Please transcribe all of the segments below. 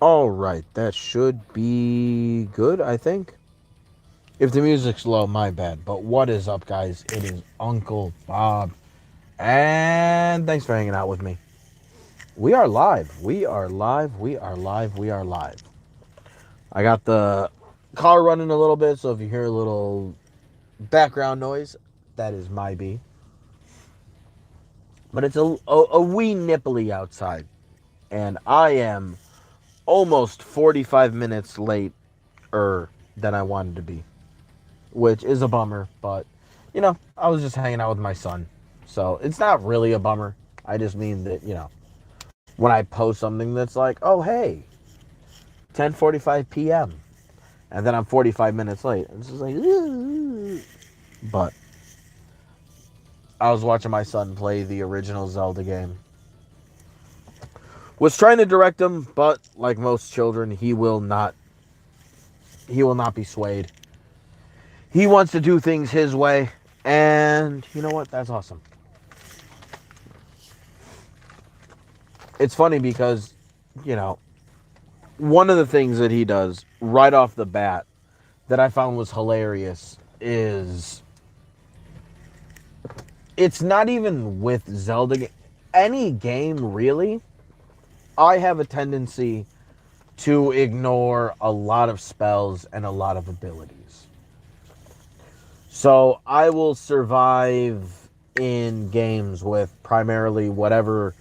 Alright, that should be good, I think. If the music's low, my bad. But what is up, guys? It is Uncle Bob. And thanks for hanging out with me. We are live. We are live. We are live. We are live. I got the car running a little bit, so if you hear a little background noise, that is my bee. But it's a wee nipply outside. And I am almost 45 minutes late than I wanted to be, which is a bummer, but I was just hanging out with my son. So it's not really a bummer. I just mean that, when I post something that's like, oh, hey, 10:45 p.m. and then I'm 45 minutes late. It's just like, ooh. But I was watching my son play the original Zelda game. Was trying to direct him, but like most children, he will not be swayed. He wants to do things his way, and you know what? That's awesome. It's funny because, you know, one of the things that he does right off the bat that I found was hilarious is it's not even with Zelda. Any game, really, I have a tendency to ignore a lot of spells and a lot of abilities. So I will survive in games with primarily whatever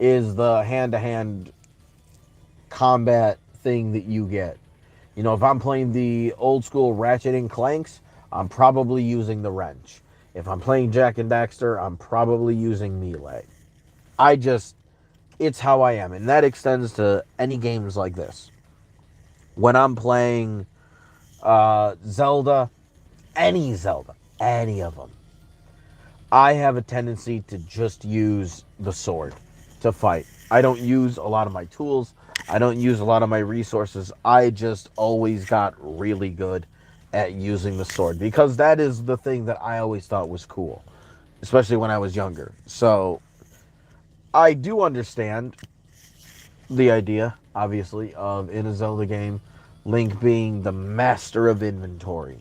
is the hand-to-hand combat thing that you get. You know, if I'm playing the old school Ratchet and Clanks, I'm probably using the wrench. If I'm playing Jack and Daxter, I'm probably using melee. I just, it's how I am. And that extends to any games like this. When I'm playing Zelda, any of them, I have a tendency to just use the sword to fight. I don't use a lot of my tools. I don't use a lot of my resources. I just always got really good at using the sword because that is the thing that I always thought was cool, especially when I was younger. So I do understand the idea, obviously, of in a Zelda game, Link being the master of inventory.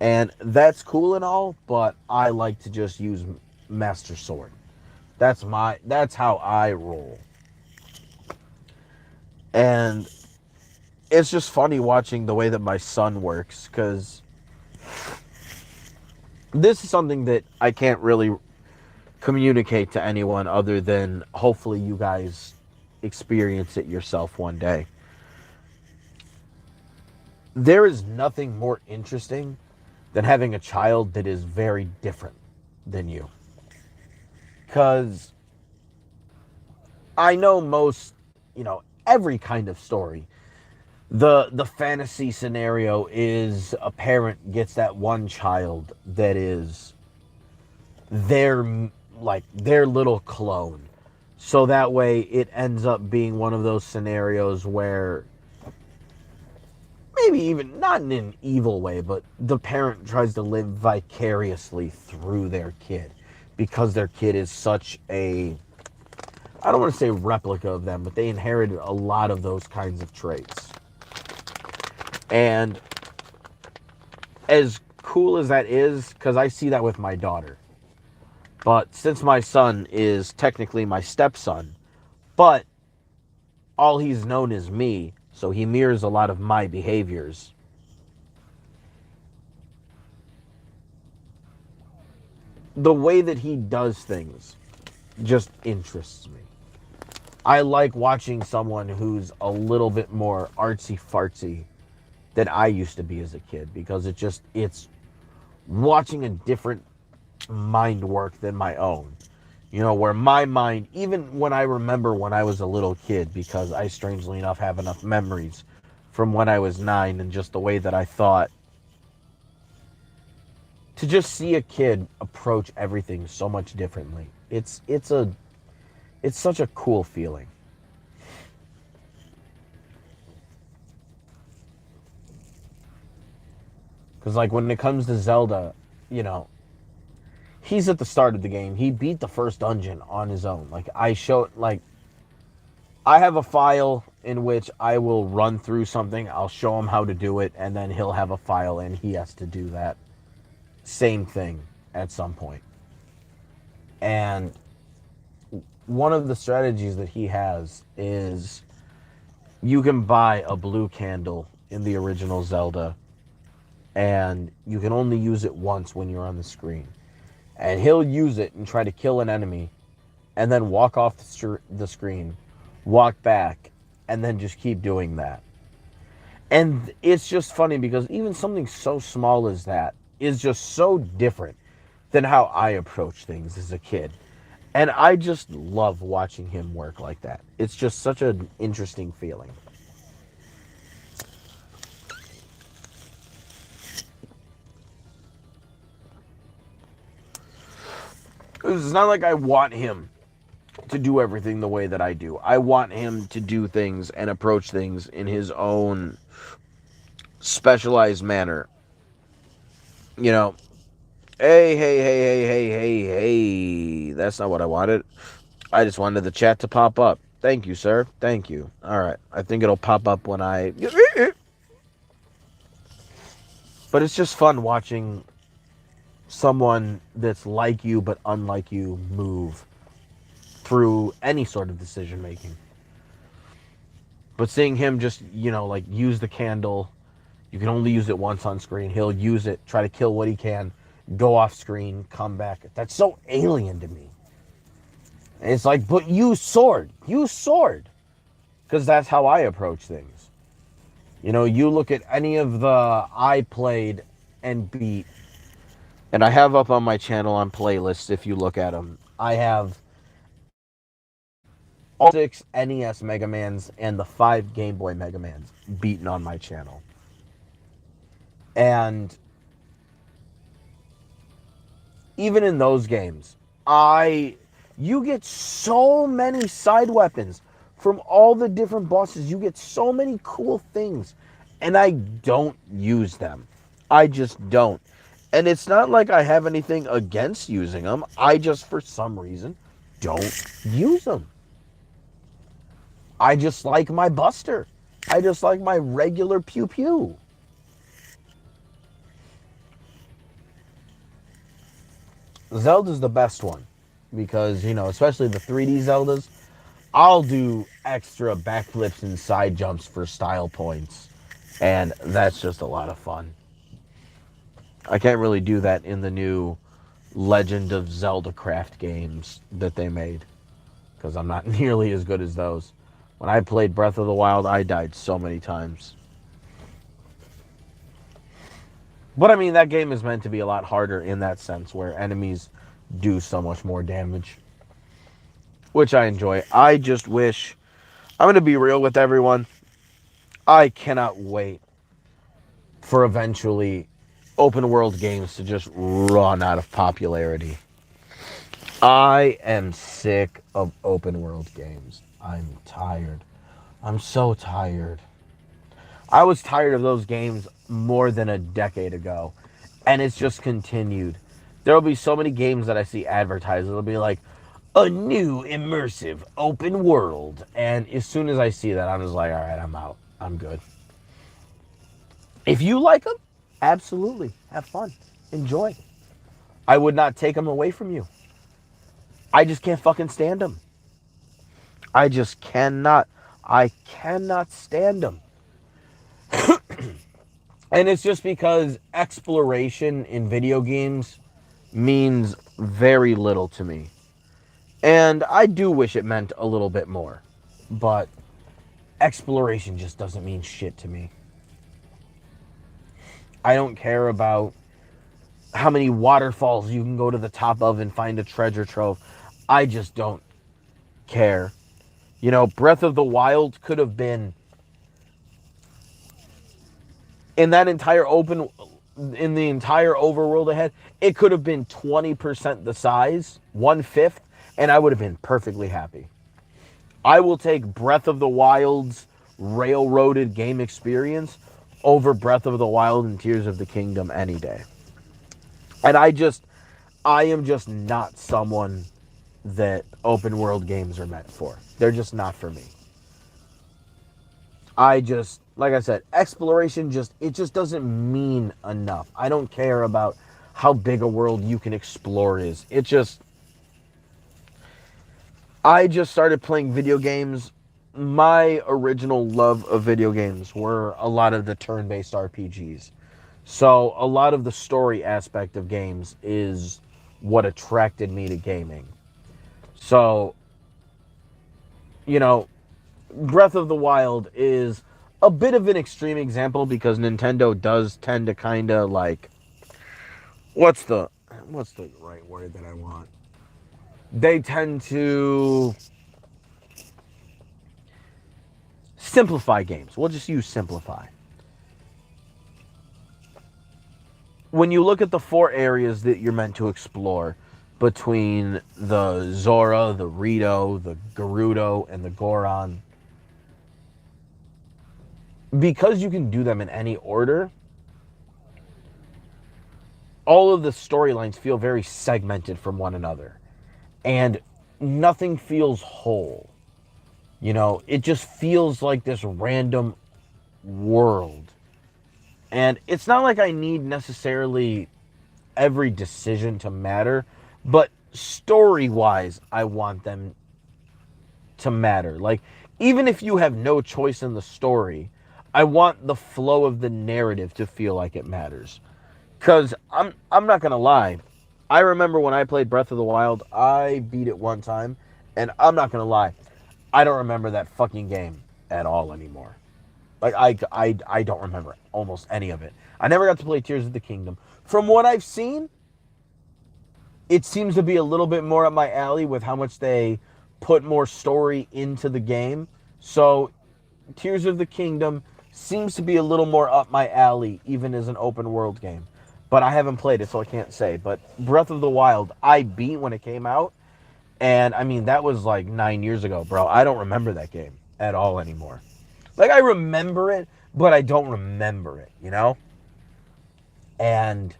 And that's cool and all, but I like to just use Master Sword. That's how I roll. And it's just funny watching the way that my son works, because this is something that I can't really communicate to anyone other than hopefully you guys experience it yourself one day. There is nothing more interesting than having a child that is very different than you. Because I know every kind of story. The fantasy scenario is a parent gets that one child that is their little clone. So that way it ends up being one of those scenarios where maybe even not in an evil way, but the parent tries to live vicariously through their kid because their kid is such a, I don't want to say replica of them, but they inherited a lot of those kinds of traits. And as cool as that is, because I see that with my daughter. But since my son is technically my stepson, but all he's known is me, so he mirrors a lot of my behaviors. The way that he does things just interests me. I like watching someone who's a little bit more artsy fartsy than I used to be as a kid, because it's watching a different mind work than my own. You know, where my mind, even when I remember when I was a little kid, because I strangely enough have enough memories from when I was 9 and just the way that I thought, to just see a kid approach everything so much differently. It's such a cool feeling. Because, like, when it comes to Zelda, you know, he's at the start of the game. He beat the first dungeon on his own. Like, I have a file in which I will run through something, I'll show him how to do it, and then he'll have a file and he has to do that same thing at some point. And one of the strategies that he has is you can buy a blue candle in the original Zelda, and you can only use it once when you're on the screen. And he'll use it and try to kill an enemy, and then walk off the screen, walk back, and then just keep doing that. And it's just funny because even something so small as that is just so different than how I approach things as a kid. And I just love watching him work like that. It's just such an interesting feeling. It's not like I want him to do everything the way that I do. I want him to do things and approach things in his own specialized manner. You know, hey. That's not what I wanted. I just wanted the chat to pop up. Thank you, sir. Thank you. All right. I think it'll pop up when I... But it's just fun watching someone that's like you but unlike you move through any sort of decision making. But seeing him just, like use the candle, you can only use it once on screen. He'll use it, try to kill what he can, go off screen, come back. That's so alien to me. And it's like, but use sword. Use sword. Because that's how I approach things. You look at any of the I played and beat, and I have up on my channel on playlists, if you look at them, I have all 6 NES Mega Mans and the 5 Game Boy Mega Mans beaten on my channel. And even in those games, you get so many side weapons from all the different bosses. You get so many cool things, and I don't use them. I just don't. And it's not like I have anything against using them. I just, for some reason, don't use them. I just like my Buster. I just like my regular pew pew. Zelda's the best one because, especially the 3D Zeldas, I'll do extra backflips and side jumps for style points, and that's just a lot of fun. I can't really do that in the new Legend of Zelda Craft games that they made because I'm not nearly as good as those. When I played Breath of the Wild, I died so many times. But I mean, that game is meant to be a lot harder in that sense, where enemies do so much more damage, which I enjoy. I just wish, I'm going to be real with everyone, I cannot wait for eventually open world games to just run out of popularity. I am sick of open world games. I'm tired. I'm so tired. I was tired of those games more than a decade ago, and it's just continued. There will be so many games that I see advertised. It'll be like, a new immersive open world. And as soon as I see that, I'm just like, all right, I'm out. I'm good. If you like them, absolutely. Have fun. Enjoy. I would not take them away from you. I just can't fucking stand them. I just cannot. I cannot stand them. And it's just because exploration in video games means very little to me. And I do wish it meant a little bit more. But exploration just doesn't mean shit to me. I don't care about how many waterfalls you can go to the top of and find a treasure trove. I just don't care. Breath of the Wild could have been in the entire overworld ahead, it could have been 20% the size, 1/5, and I would have been perfectly happy. I will take Breath of the Wild's railroaded game experience over Breath of the Wild and Tears of the Kingdom any day. And I am just not someone that open world games are meant for. They're just not for me. like I said, exploration it just doesn't mean enough. I don't care about how big a world you can explore is. I just started playing video games. My original love of video games were a lot of the turn-based RPGs. So a lot of the story aspect of games is what attracted me to gaming. So, you know, Breath of the Wild is a bit of an extreme example because Nintendo does tend to kind of like what's the right word that I want? They tend to simplify games. We'll just use simplify. When you look at the four areas that you're meant to explore between the Zora, the Rito, the Gerudo, and the Goron, because you can do them in any order, all of the storylines feel very segmented from one another. And nothing feels whole. It just feels like this random world. And it's not like I need necessarily every decision to matter, but story-wise, I want them to matter. Like, even if you have no choice in the story, I want the flow of the narrative to feel like it matters. Because I'm not going to lie. I remember when I played Breath of the Wild, I beat it one time, and I'm not going to lie. I don't remember that fucking game at all anymore. Like, I don't remember almost any of it. I never got to play Tears of the Kingdom. From what I've seen, it seems to be a little bit more up my alley with how much they put more story into the game. So, Tears of the Kingdom seems to be a little more up my alley, even as an open world game. But I haven't played it, so I can't say. But Breath of the Wild, I beat when it came out. And, I mean, that was like 9 years ago, bro. I don't remember that game at all anymore. Like, I remember it, but I don't remember it, And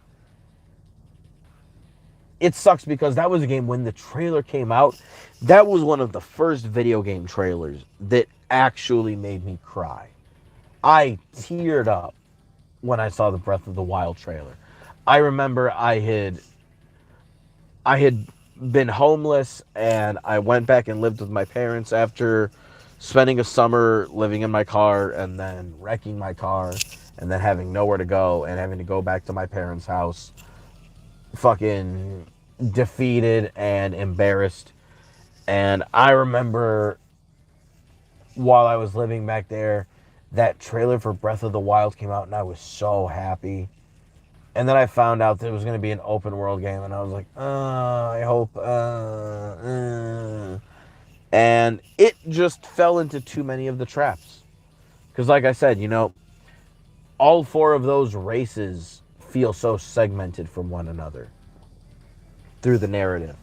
it sucks because that was a game when the trailer came out. That was one of the first video game trailers that actually made me cry. I teared up when I saw the Breath of the Wild trailer. I remember I had been homeless and I went back and lived with my parents after spending a summer living in my car and then wrecking my car and then having nowhere to go and having to go back to my parents' house fucking defeated and embarrassed. And I remember while I was living back there, that trailer for Breath of the Wild came out and I was so happy. And then I found out that it was going to be an open world game and I was like, I hope, And it just fell into too many of the traps. Because like I said, all four of those races feel so segmented from one another through the narrative.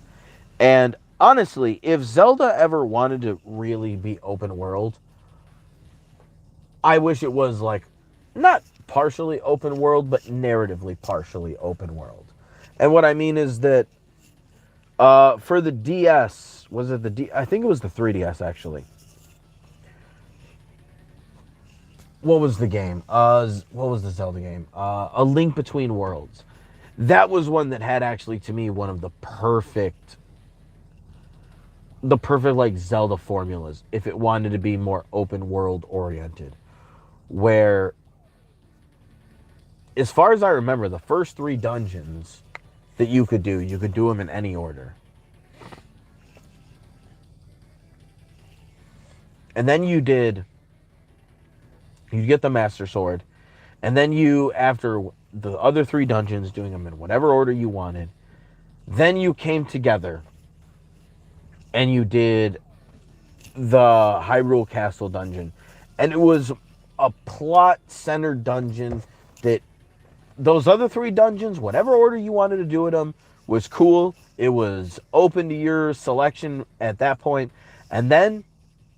And honestly, if Zelda ever wanted to really be open world, I wish it was like not partially open world, but narratively partially open world. And what I mean is that for the DS, was it I think it was the 3DS actually. What was the game? What was the Zelda game? A Link Between Worlds. That was one that had actually, to me, one of the perfect like Zelda formulas if it wanted to be more open world oriented. Where, as far as I remember, the first 3 dungeons that you could do them in any order. And then you'd get the Master Sword, and then after the other 3 dungeons, doing them in whatever order you wanted, then you came together and you did the Hyrule Castle dungeon. And it was a plot-centered dungeon that those other 3 dungeons, whatever order you wanted to do them, was cool. It was open to your selection at that point. And then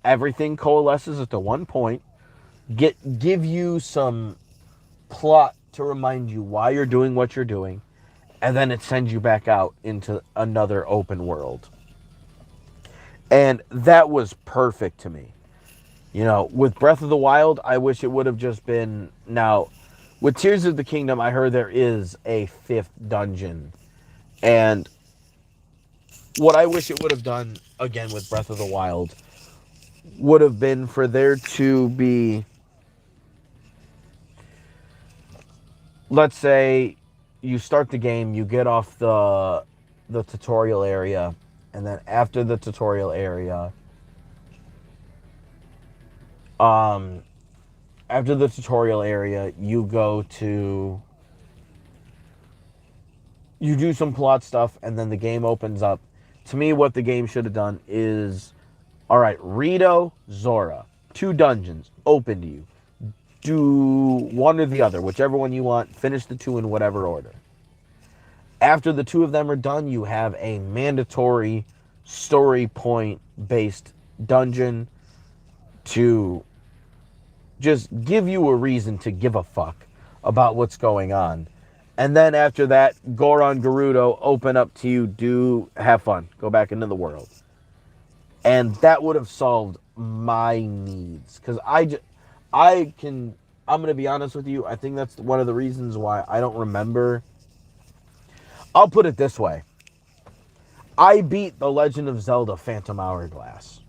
everything coalesces at the one point, give you some plot to remind you why you're doing what you're doing, and then it sends you back out into another open world. And that was perfect to me. You know, with Breath of the Wild, I wish it would have just been now. With Tears of the Kingdom, I heard there is a fifth dungeon, and what I wish it would have done again with Breath of the Wild would have been for there to be, let's say, you start the game, you get off the tutorial area, and then after the tutorial area, um, after the tutorial area, you do some plot stuff, and then the game opens up. To me, what the game should have done is, all right, Rito, Zora, two dungeons open to you. Do one or the other, whichever one you want. Finish the two in whatever order. After the two of them are done, you have a mandatory story point based dungeon to just give you a reason to give a fuck about what's going on. And then after that, Goron Gerudo open up to you, do have fun, go back into the world. And that would have solved my needs. Because I'm going to be honest with you, I think that's one of the reasons why I don't remember. I'll put it this way. I beat The Legend of Zelda Phantom Hourglass.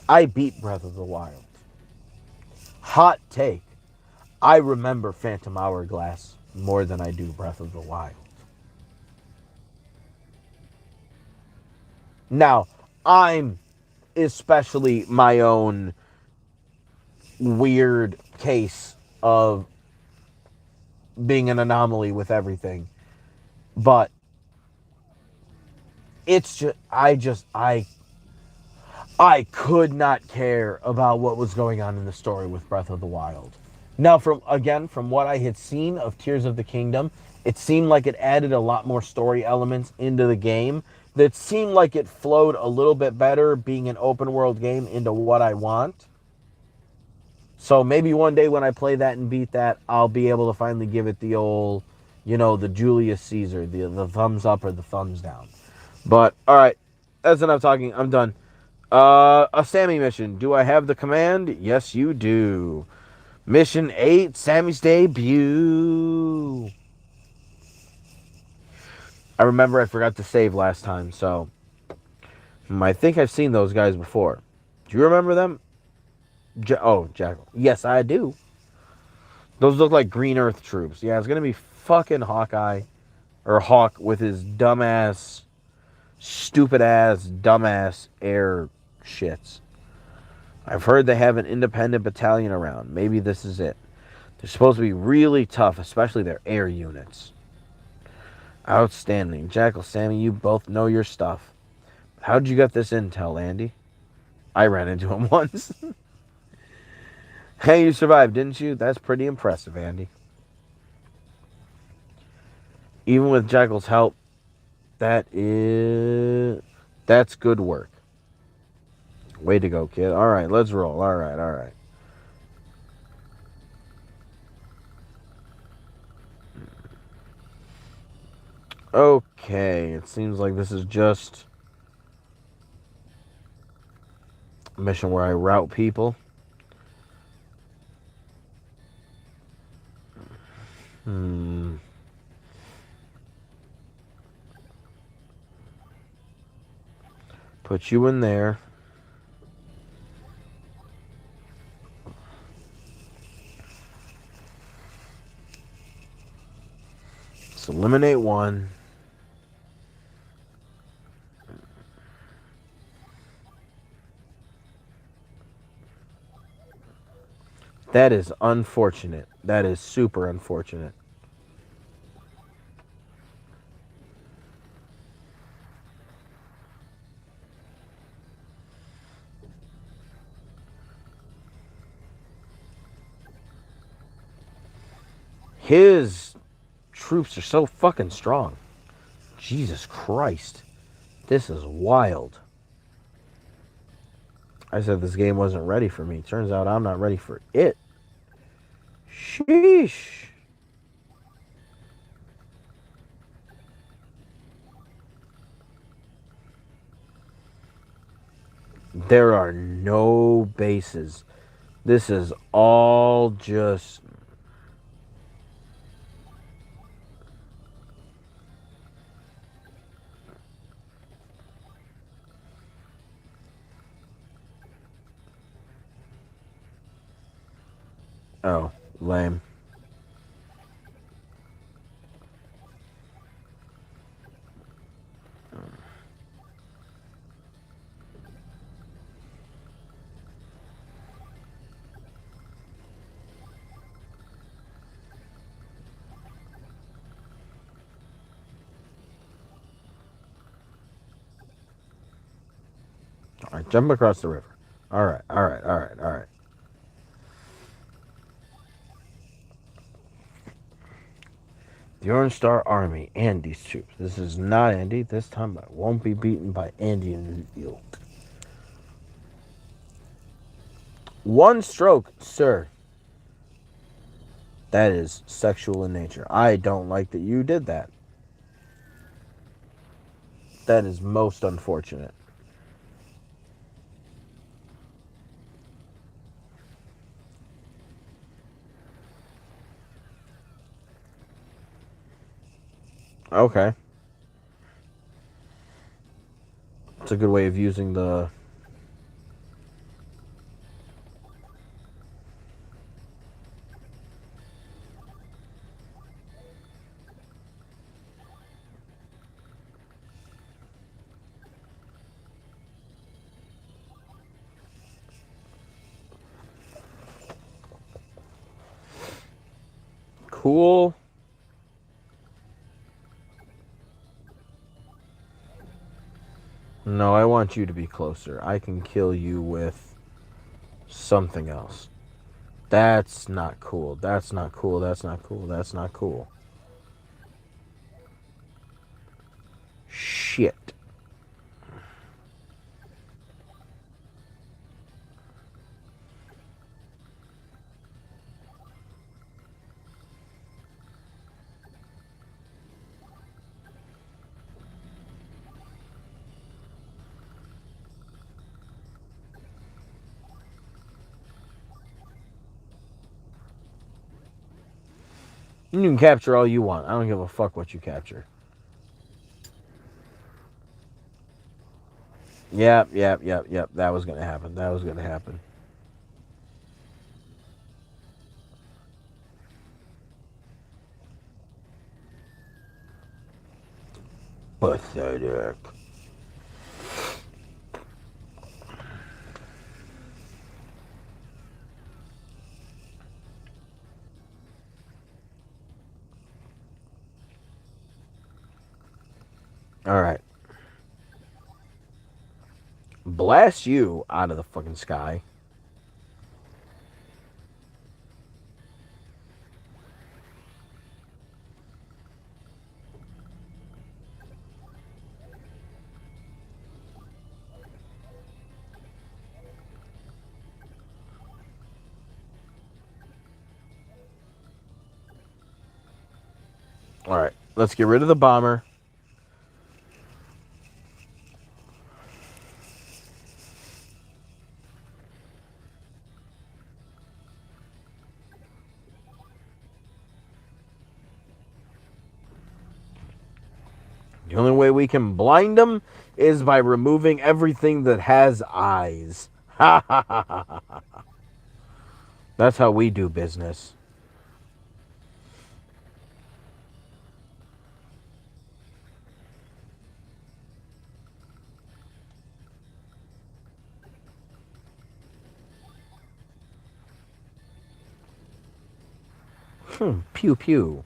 I beat Breath of the Wild. Hot take. I remember Phantom Hourglass more than I do Breath of the Wild. Now, I'm especially my own weird case of being an anomaly with everything. But it's I could not care about what was going on in the story with Breath of the Wild. Now, from what I had seen of Tears of the Kingdom, it seemed like it added a lot more story elements into the game. That seemed like it flowed a little bit better, being an open world game, into what I want. So maybe one day when I play that and beat that, I'll be able to finally give it the old, the Julius Caesar, the thumbs up or the thumbs down. But all right, that's enough talking. I'm done. A Sami mission. Do I have the command? Yes, you do. Mission 8, Sami's debut. I remember I forgot to save last time, so I think I've seen those guys before. Do you remember them? Jackal. Yes, I do. Those look like Green Earth troops. Yeah, it's going to be fucking Hawkeye. Or Hawk with his dumbass, stupid-ass, dumbass air shits. I've heard they have an independent battalion around. Maybe this is it. They're supposed to be really tough, especially their air units. Outstanding. Jackal, Sami, you both know your stuff. How'd you get this intel, Andy? I ran into him once. Hey, you survived, didn't you? That's pretty impressive, Andy. Even with Jackal's help, that's good work. Way to go, kid. All right, let's roll. All right. Okay, it seems like this is just a mission where I route people. Put you in there. Let's eliminate one. That is unfortunate. That is super unfortunate. His troops are so fucking strong. Jesus Christ. This is wild. I said this game wasn't ready for me. Turns out I'm not ready for it. Sheesh. There are no bases. This is all just... Oh, lame. All right, jump across the river. All right, all right, all right, all right. The Orange Star Army, Andy's troops. This is not Andy. This time I won't be beaten by Andy and ilk. One stroke, sir. That is sexual in nature. I don't like that you did that. That is most unfortunate. Okay. It's a good way of using the... Cool. No, I want you to be closer. I can kill you with something else. That's not cool. That's not cool. That's not cool. That's not cool. Shit. You can capture all you want. I don't give a fuck what you capture. Yep, yep, yep, yep. That was gonna happen. That was gonna happen. Pathetic. Alright. Blast you out of the fucking sky. Alright. Let's get rid of the bomber. The only way we can blind them is by removing everything that has eyes. Ha ha ha ha ha. That's how we do business. Pew pew.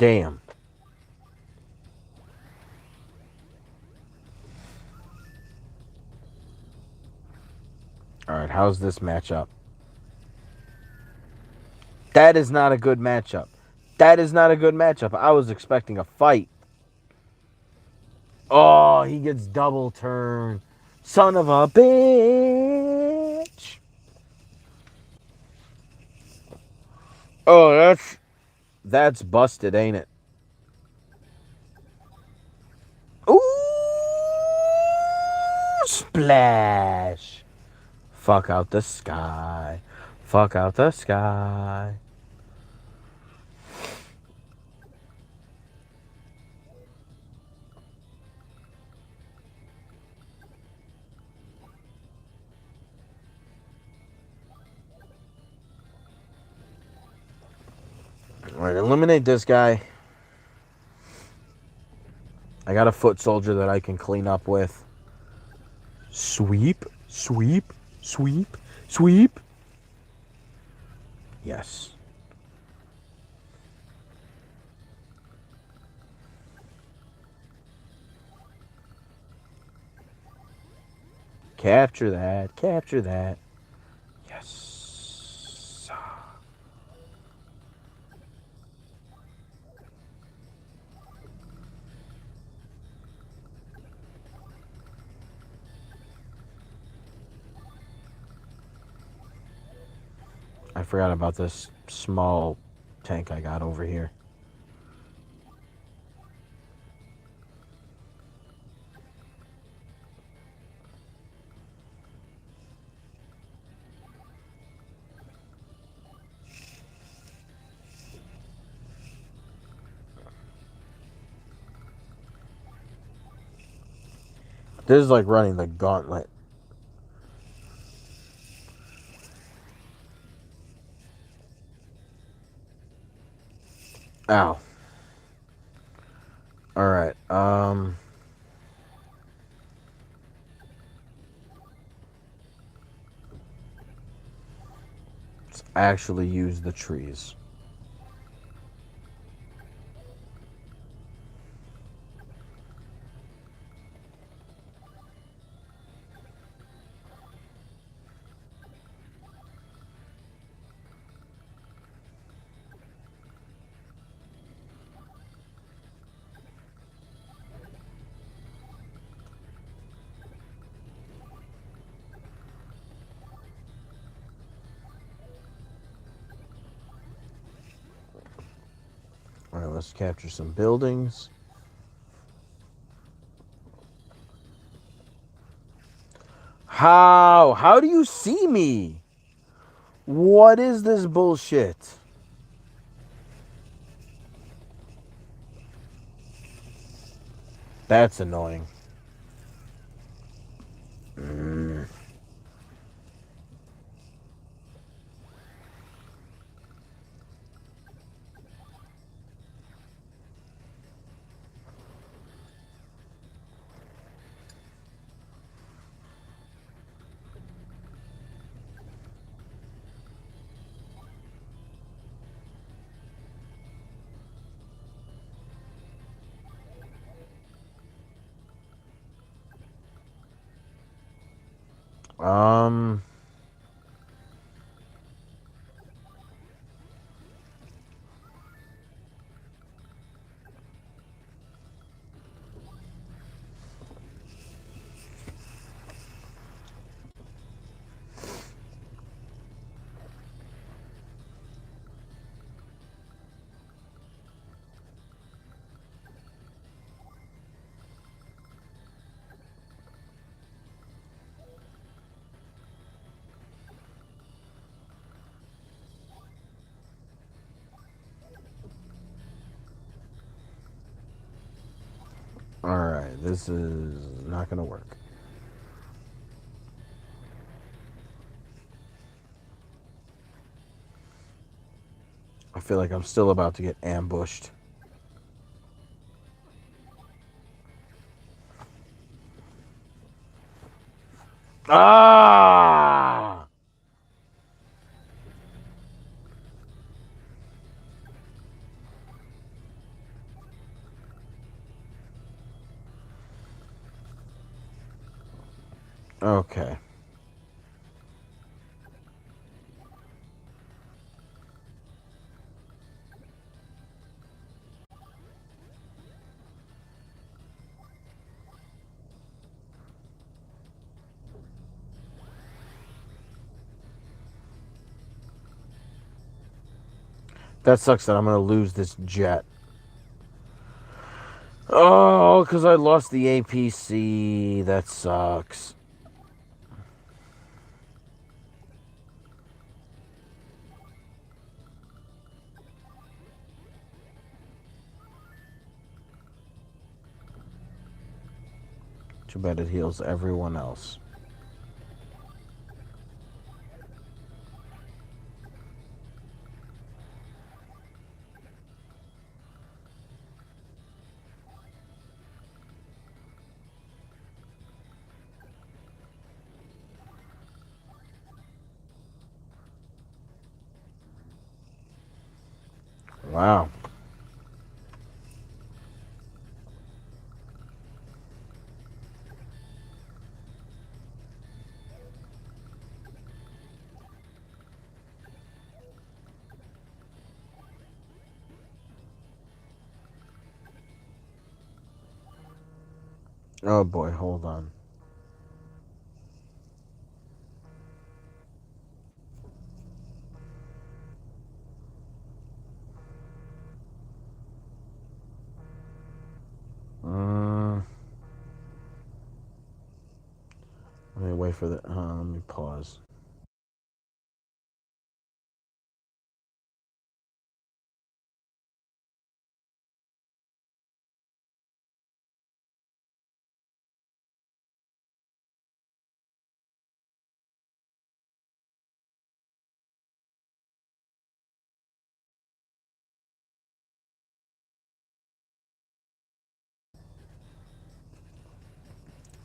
Damn. All right, how's this matchup? That is not a good matchup. That is not a good matchup. I was expecting a fight. Oh, he gets double turn. Son of a bitch. Oh, that's busted, ain't it? Ooh, splash. Fuck out the sky. Fuck out the sky. All right, eliminate this guy. I got a foot soldier that I can clean up with. Sweep, sweep, sweep, sweep. Yes. Capture that. Capture that. Yes. I forgot about this small tank I got over here. This is like running the gauntlet. Ow. Alright, let's actually use the trees. Alright, let's capture some buildings. How? How do you see me? What is this bullshit? That's annoying. Mm. Um, alright, this is not gonna work. I feel like I'm still about to get ambushed. Ah! Okay. That sucks that I'm going to lose this jet. Oh, because I lost the APC. That sucks. Too bad it heals everyone else. Wow. Oh boy, hold on. Let me wait for the. Let me pause.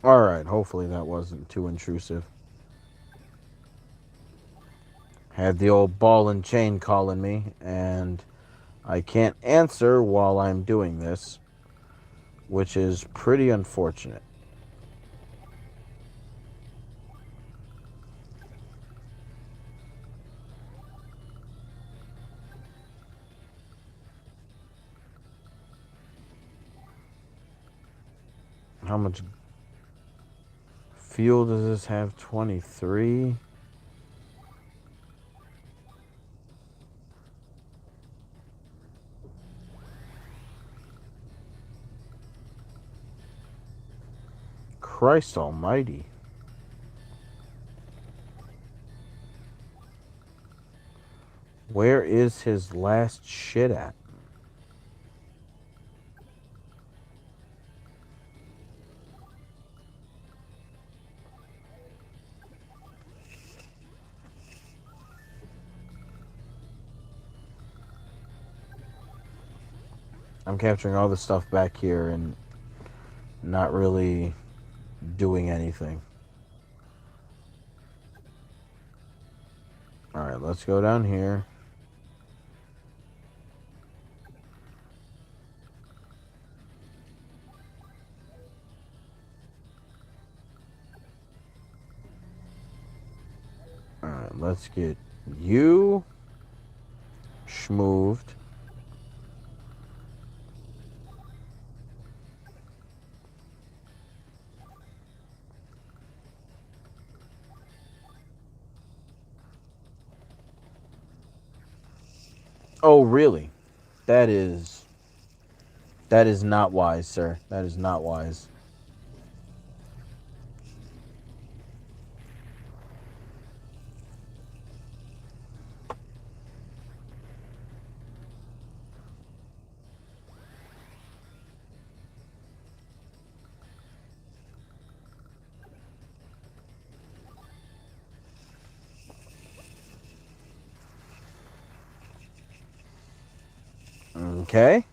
Alright, hopefully that wasn't too intrusive. Had the old ball and chain calling me, and I can't answer while I'm doing this, which is pretty unfortunate. How much fuel does this have? 23? Christ almighty. Where is his last shit at? I'm capturing all the stuff back here and not really doing anything. Alright, let's go down here. Alright, let's get you schmooved. Oh, really? That is not wise, sir. That is not wise. Okay.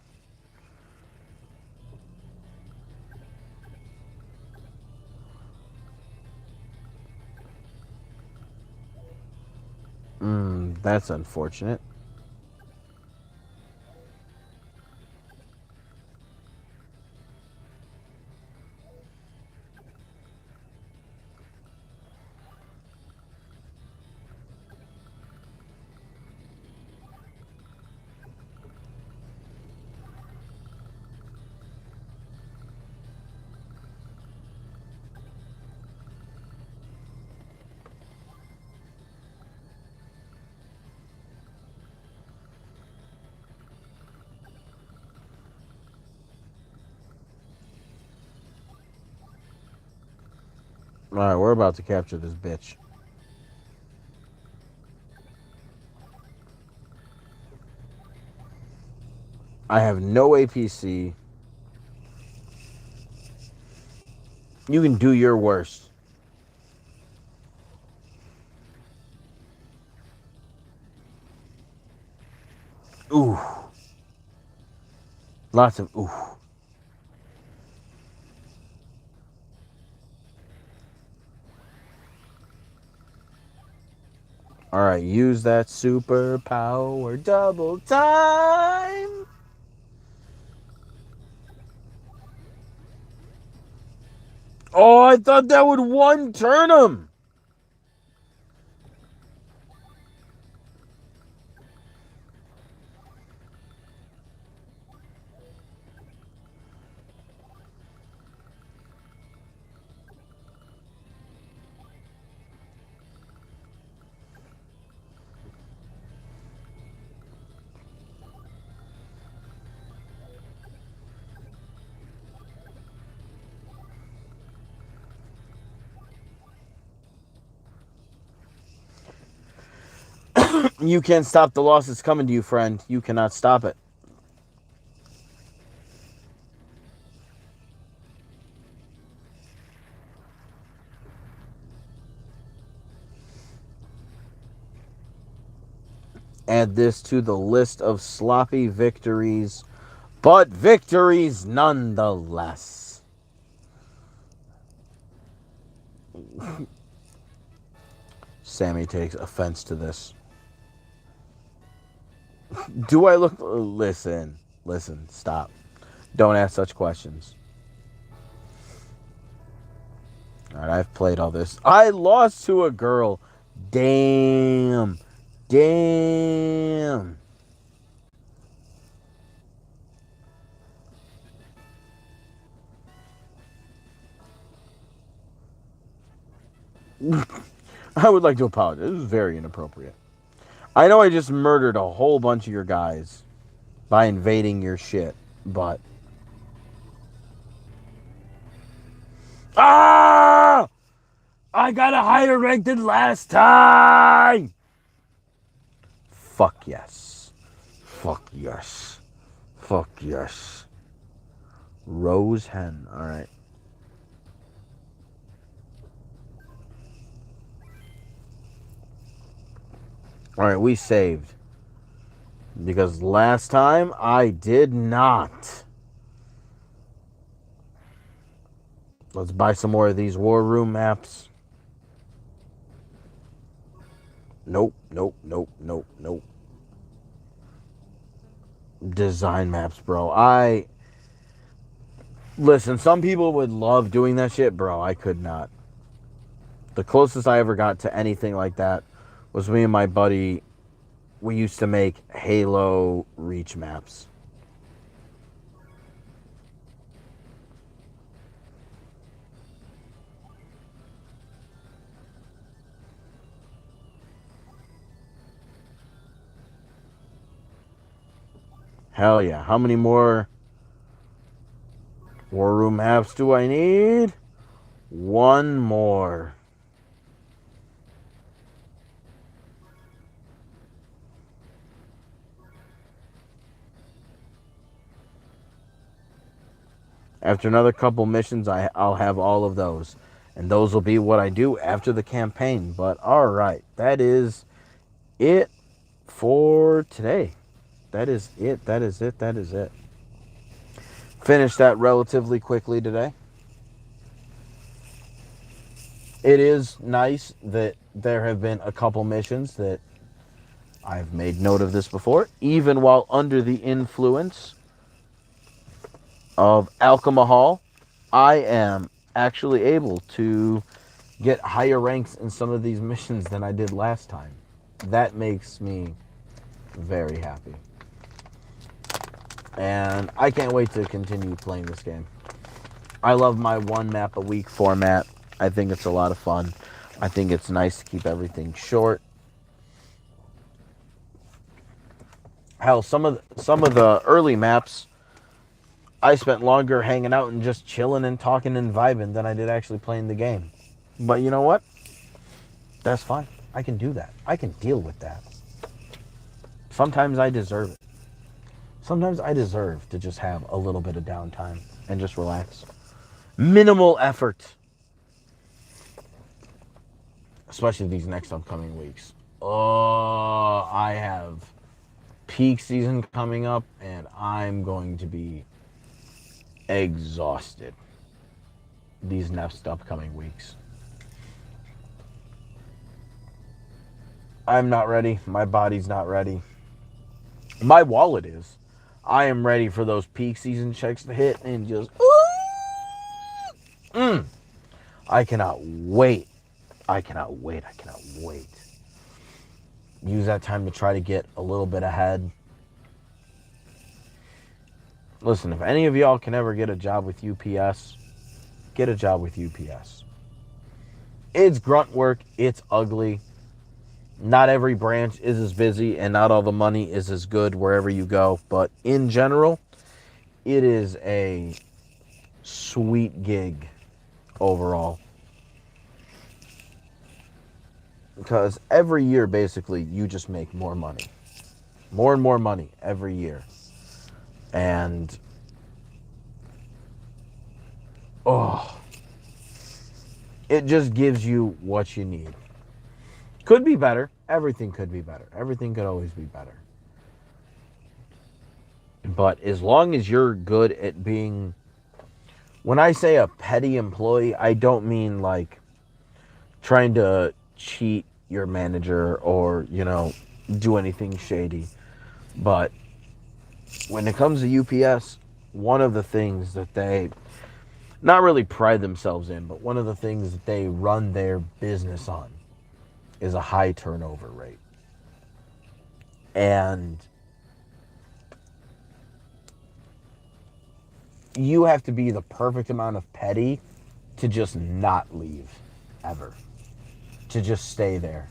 That's unfortunate. Alright, we're about to capture this bitch. I have no APC. You can do your worst. Ooh. Lots of ooh. Alright, use that superpower double time. Oh, I thought that would one turn him. You can't stop the loss that's coming to you, friend. You cannot stop it. Add this to the list of sloppy victories, but victories nonetheless. Sami takes offense to this. Do I look... Listen, stop. Don't ask such questions. Alright, I've played all this. I lost to a girl. Damn. I would like to apologize. This is very inappropriate. I know I just murdered a whole bunch of your guys by invading your shit, but... Ah! I got a higher rank than last time! Fuck yes. Fuck yes. Fuck yes. Rose hen. Alright. Alright, we saved. Because last time I did not. Let's buy some more of these war room maps. Nope. Design maps, bro. Listen, some people would love doing that shit, bro. I could not. The closest I ever got to anything like that was me and my buddy. We used to make Halo Reach maps. Hell yeah. How many more war room maps do I need? One more. After another couple missions, I'll have all of those. And those will be what I do after the campaign. But alright, that is it for today. That is it. Finished that relatively quickly today. It is nice that there have been a couple missions that I've made note of this before, even while under the influence of alcohol. I am actually able to get higher ranks in some of these missions than I did last time. That makes me very happy. And I can't wait to continue playing this game. I love my one map a week format. I think it's a lot of fun. I think it's nice to keep everything short. Hell, some of the early maps, I spent longer hanging out and just chilling and talking and vibing than I did actually playing the game. But you know what? That's fine. I can do that. I can deal with that. Sometimes I deserve it. Sometimes I deserve to just have a little bit of downtime and just relax. Minimal effort, especially these next upcoming weeks. Oh, I have peak season coming up, and I'm going to be exhausted these next upcoming weeks. I'm not ready. My body's not ready. My wallet is. I am ready for those peak season checks to hit and just. I cannot wait. I cannot wait. I cannot wait. Use that time to try to get a little bit ahead. Listen, if any of y'all can ever get a job with UPS, get a job with UPS. It's grunt work. It's ugly. Not every branch is as busy, and not all the money is as good wherever you go. But in general, it is a sweet gig overall. Because every year, basically, you just make more money. More and more money every year. And, it just gives you what you need. Could be better. Everything could be better. Everything could always be better. But as long as you're good at being, when I say a petty employee, I don't mean like trying to cheat your manager or, do anything shady. But when it comes to UPS, one of the things that they not really pride themselves in, but one of the things that they run their business on is a high turnover rate. And you have to be the perfect amount of petty to just not leave ever. To just stay there.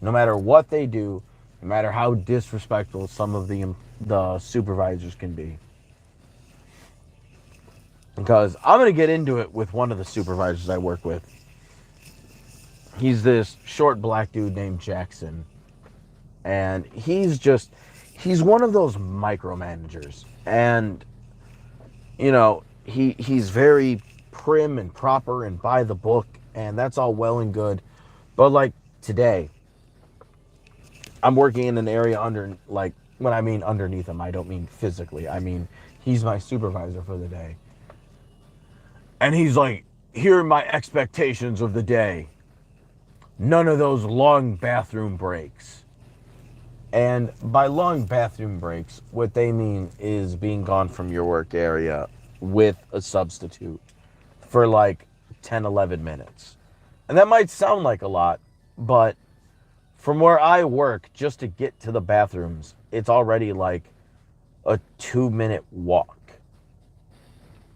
No matter what they do, no matter how disrespectful some of the supervisors can be. Because I'm going to get into it with one of the supervisors I work with. He's this short black dude named Jackson. And he's one of those micromanagers. And, he's very prim and proper and by the book. And that's all well and good. But like today, I'm working in an area when I mean underneath him, I don't mean physically. I mean, he's my supervisor for the day. And he's like, here are my expectations of the day. None of those long bathroom breaks. And by long bathroom breaks, what they mean is being gone from your work area with a substitute for like 10, 11 minutes. And that might sound like a lot, but from where I work, just to get to the bathrooms, it's already like a 2-minute walk.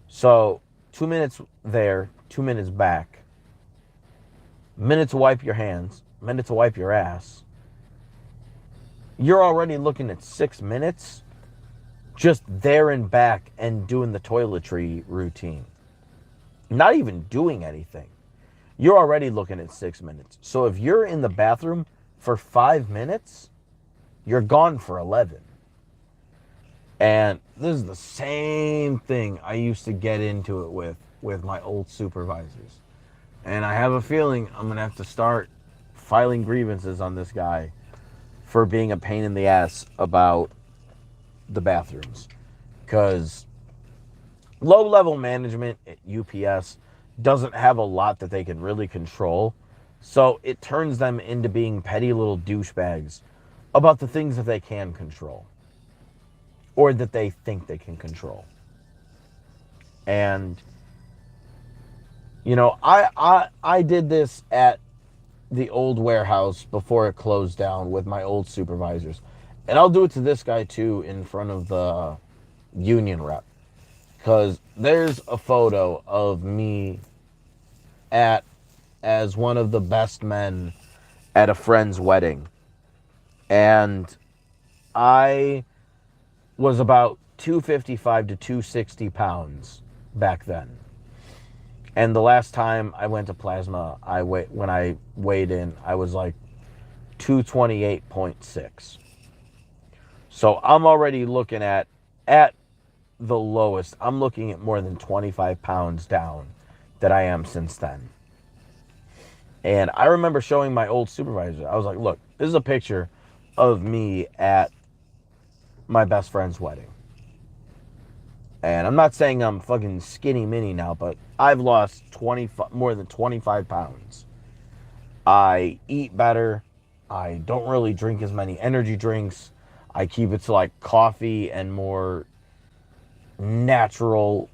So 2 minutes there, 2 minutes back. Minute to wipe your hands, minute to wipe your ass. You're already looking at 6 minutes just there and back and doing the toiletry routine. Not even doing anything. You're already looking at 6 minutes. So if you're in the bathroom for 5 minutes, you're gone for 11. And this is the same thing I used to get into it with my old supervisors. And I have a feeling I'm going to have to start filing grievances on this guy for being a pain in the ass about the bathrooms. Because low-level management at UPS doesn't have a lot that they can really control. So it turns them into being petty little douchebags about the things that they can control. Or that they think they can control. And, I did this at the old warehouse before it closed down with my old supervisors. And I'll do it to this guy too in front of the union rep. Because there's a photo of me as one of the best men at a friend's wedding. And I was about 255 to 260 pounds back then. And the last time I went to plasma, when I weighed in, I was like 228.6. So I'm already looking at the lowest. I'm looking at more than 25 pounds down that I am since then. And I remember showing my old supervisor. I was like, look, this is a picture of me at my best friend's wedding. And I'm not saying I'm fucking skinny mini now, but I've lost more than 25 pounds. I eat better. I don't really drink as many energy drinks. I keep it to like coffee and more natural,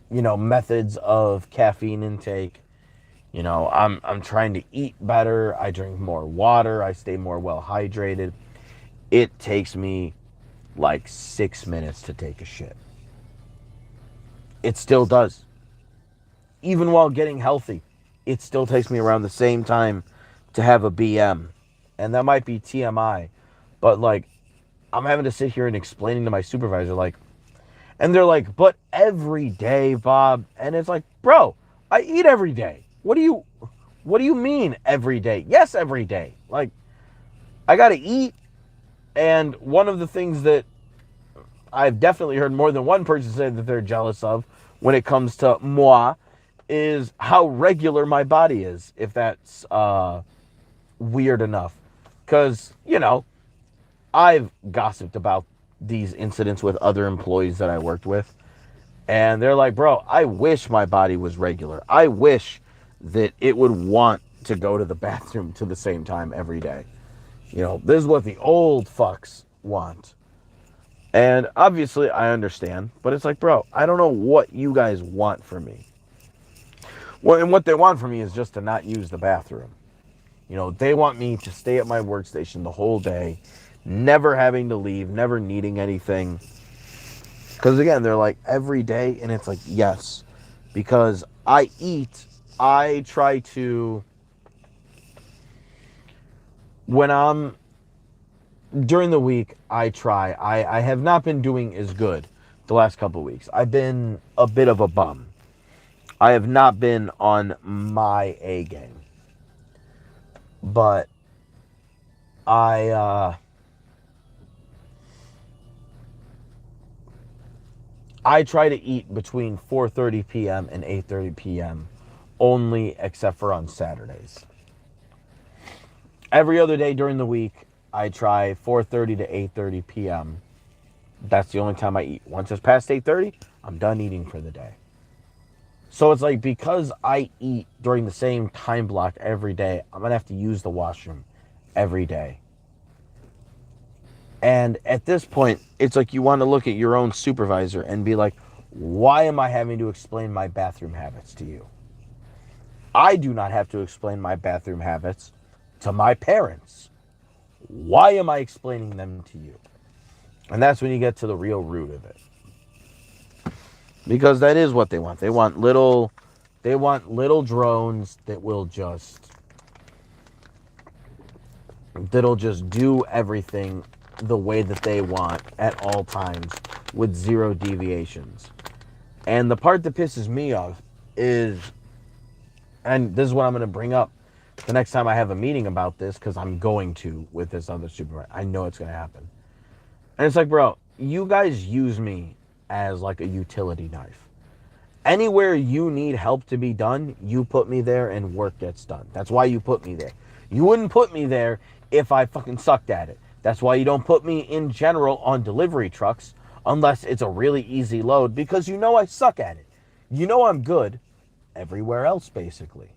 methods of caffeine intake. I'm trying to eat better. I drink more water. I stay more well hydrated. It takes me like 6 minutes to take a shit. It still does. Even while getting healthy, it still takes me around the same time to have a BM. And that might be TMI. But like, I'm having to sit here and explaining to my supervisor, like, and they're like, but every day, Bob. And it's like, bro, I eat every day. What do you mean every day? Yes, every day. Like, I got to eat. And one of the things that I've definitely heard more than one person say that they're jealous of when it comes to moi is how regular my body is, if that's weird enough. Because, I've gossiped about these incidents with other employees that I worked with. And they're like, bro, I wish my body was regular. I wish that it would want to go to the bathroom to the same time every day. This is what the old fucks want. And obviously I understand, but it's like, bro, I don't know what you guys want from me. Well, and what they want from me is just to not use the bathroom. They want me to stay at my workstation the whole day, never having to leave, never needing anything. Because again, they're like every day, and it's like, yes, because I eat, I try to, during the week, I have not been doing as good the last couple of weeks. I've been a bit of a bum. I have not been on my A game. But I try to eat between 4:30 p.m. and 8:30 p.m. only, except for on Saturdays. Every other day during the week, I try 4:30 to 8:30 p.m. That's the only time I eat. Once it's past 8:30, I'm done eating for the day. So it's like, because I eat during the same time block every day, I'm going to have to use the washroom every day. And at this point, it's like you want to look at your own supervisor and be like, why am I having to explain my bathroom habits to you? I do not have to explain my bathroom habits to my parents. Why am I explaining them to you? And that's when you get to the real root of it. Because that is what they want. They want little drones that'll just do everything the way that they want at all times with zero deviations. And the part that pisses me off is, and this is what I'm going to bring up the next time I have a meeting about this, because I'm going to with this other supervisor. I know it's going to happen. And it's like, bro, you guys use me as like a utility knife. Anywhere you need help to be done, you put me there and work gets done. That's why you put me there. You wouldn't put me there if I fucking sucked at it. That's why you don't put me in general on delivery trucks unless it's a really easy load, because I suck at it. I'm good everywhere else, basically.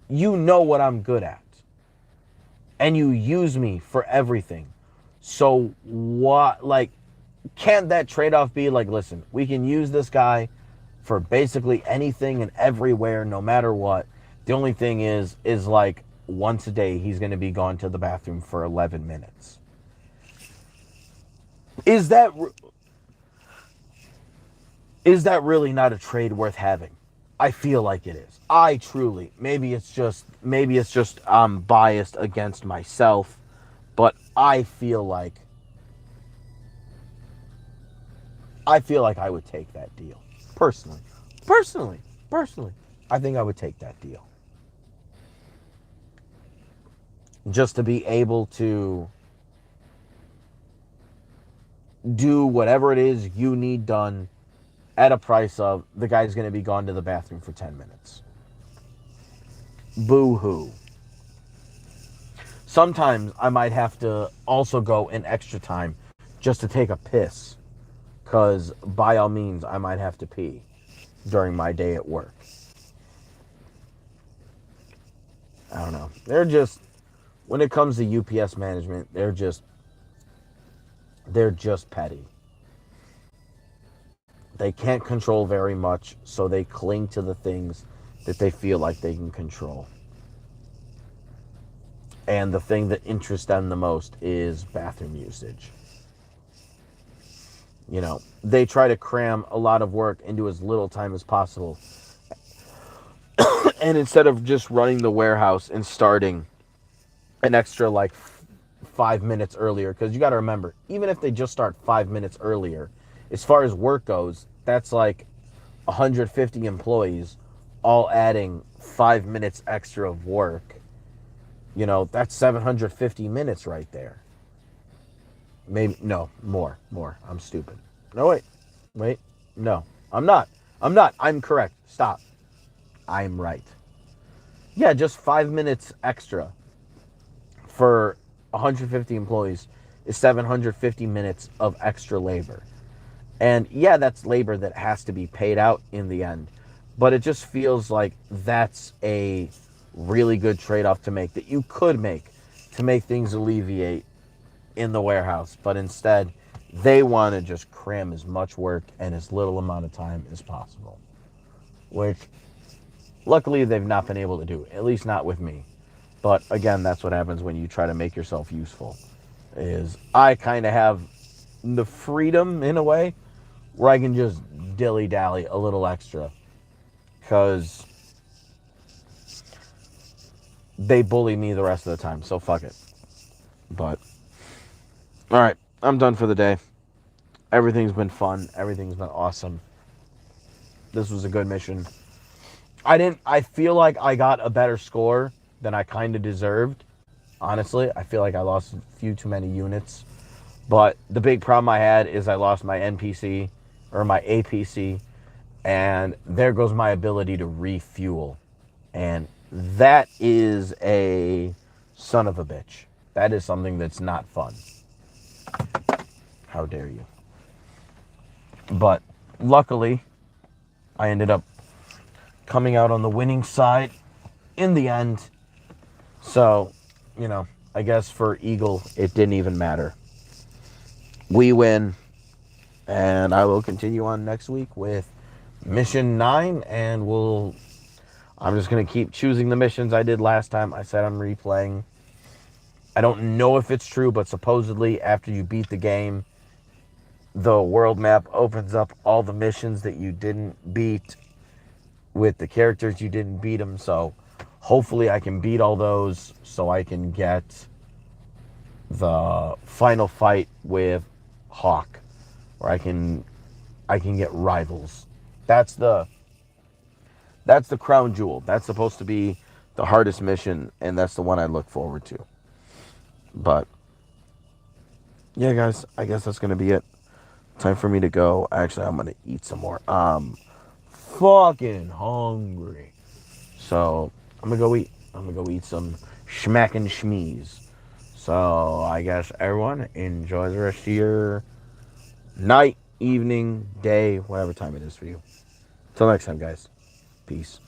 You know what I'm good at. And you use me for everything. So what, like, can't that trade-off be like, listen, we can use this guy for basically anything and everywhere, no matter what. The only thing is like once a day, he's going to be gone to the bathroom for 11 minutes. Is that really not a trade worth having? I feel like it is. I truly, maybe it's just I'm biased against myself, but I feel like I feel like I would take that deal. Personally. Personally. Personally. I think I would take that deal. Just to be able to do whatever it is you need done at a price of the guy's going to be gone to the bathroom for 10 minutes. Boo-hoo. Sometimes I might have to also go in extra time just to take a piss, because by all means I might have to pee during my day at work. I don't know. They're just, when it comes to UPS management, they're just petty. They can't control very much, so they cling to the things that they feel like they can control. And the thing that interests them the most is bathroom usage. You know, they try to cram a lot of work into as little time as possible. And instead of just running the warehouse and starting an extra like 5 minutes earlier, because you got to remember, even if they just start 5 minutes earlier, as far as work goes, that's like 150 employees all adding 5 minutes extra of work. You know, that's 750 minutes right there. Maybe, no, more. I'm stupid. No, wait, no, I'm not. I'm correct. Stop. I'm right. Yeah, just 5 minutes extra for 150 employees is 750 minutes of extra labor. And yeah, that's labor that has to be paid out in the end. But it just feels like that's a really good trade-off to make, that you could make to make things alleviate in the warehouse. But instead, they want to just cram as much work and as little amount of time as possible. Which, luckily, they've not been able to do, at least not with me. But again, that's what happens when you try to make yourself useful. Is I kind of have the freedom, in a way, where I can just dilly-dally a little extra. Because they bully me the rest of the time, so fuck it. But, alright, I'm done for the day. Everything's been fun. Everything's been awesome. This was a good mission. I feel like I got a better score than I kind of deserved. Honestly, I feel like I lost a few too many units. But the big problem I had is I lost my NPC, or my APC, and there goes my ability to refuel. And that is a son of a bitch. That is something that's not fun. How dare you? But luckily, I ended up coming out on the winning side in the end. So, you know, I guess for Eagle, it didn't even matter. We win, and I will continue on next week with Mission 9, and I'm just going to keep choosing the missions I did last time. I said I'm replaying. I don't know if it's true, but supposedly after you beat the game, the world map opens up all the missions that you didn't beat with the characters you didn't beat them. So hopefully I can beat all those so I can get the final fight with Hawk, where I can get rivals. That's the crown jewel. That's supposed to be the hardest mission, and that's the one I look forward to. But yeah, guys, I guess that's gonna be it. Time for me to go. Actually, I'm gonna eat some more. I'm fucking hungry, so I'm gonna go eat. I'm gonna go eat some schmack and schmees. So I guess everyone enjoy the rest of your night, evening, day, whatever time it is for you. Till next time, guys. Peace.